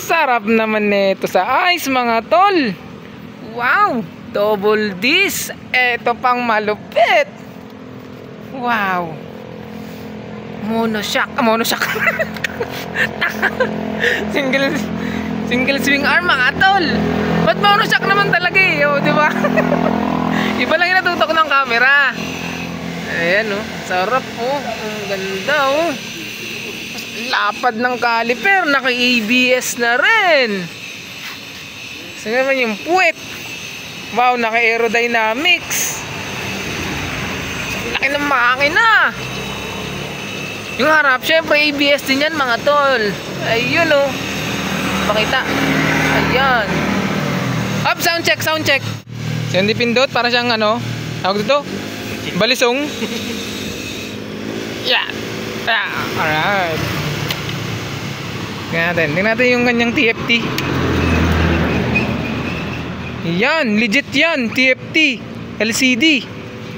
Sarap naman nito sa ice mga tol. Wow, double this. Ito pang malupit. Wow. Monoshock. Single swing arm mga tol. Ba't monoshock naman talaga eh, oh, di ba? Iba lang yung natutok ng camera. Ayan oh, sarap oh. Ang ganda oh. Lapad ng caliper, naka-ABS na rin. Saan naman yung puwet? Wow, naka-aerodynamics. Laki ng makina. Yung harap, syempre ABS din yan mga tol. Ayun oh. Pakita. Ayan. Up, sound check. So hindi pindot, para siyang ano, tawag dito? Balisong. Yeah. Alright. Tingnan natin yung kanyang TFT. Yan, legit yan, TFT. LCD.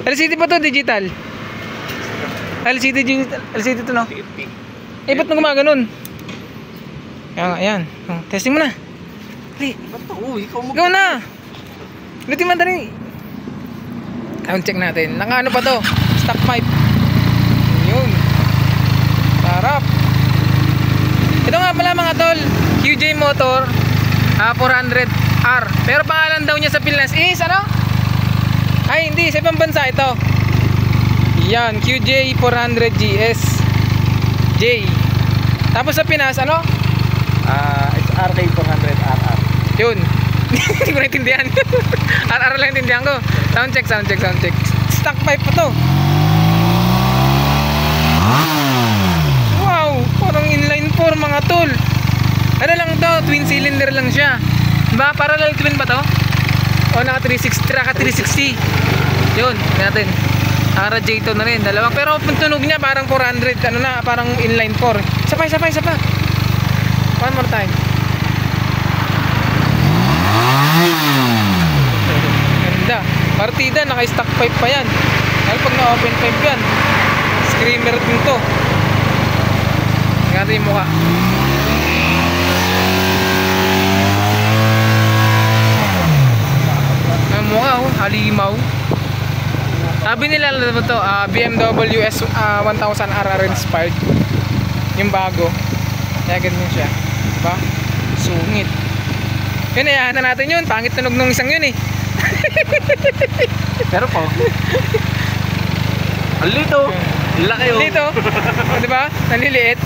LCD pa to, digital. LCD to no? Eh, ba't nang gumaganon? Ayan. Testing mo na. Ikaw na. Lutin mo dali. Sound check natin. Naka ano pa to? Stock pipe. Yun. Sarap. Ito nga pala mga tol, QJ motor 400R. Pero pangalan daw niya sa Pinas is ano? Ay hindi, sa ibang bansa ito. Yan, QJ 400GS J. Tapos sa Pinas ano? It's RK 400RR. Yun. Hindi ko naintindihan. RR lang intindihan ko. Sound check. Stock pipe pa to. Wow, parang inline 4 mga tol. Ano lang to, twin cylinder lang siya. Diba? Parallel twin ba to? O naka 360. Yun, natin. RJ to na rin, dalawang. Pero tunog niya parang 400, ano na, parang inline 4. Isa pa. One more time. Ganda. Partida, naka-stock pipe pa yan. Dahil pag na-open pipe yan, screamer din to. Tingnan yung mukha. Ang mukha oh, halimaw. Sabi nila ano to, BMW S1000RR inspired. Yung bago. Kaya ganyan siya. Diba? Sungit. Yun, ayahan na natin yun. Pangit tunog nung isang yun eh. Pero po. Alito. Laki oh. Dito. O diba? Naliliit.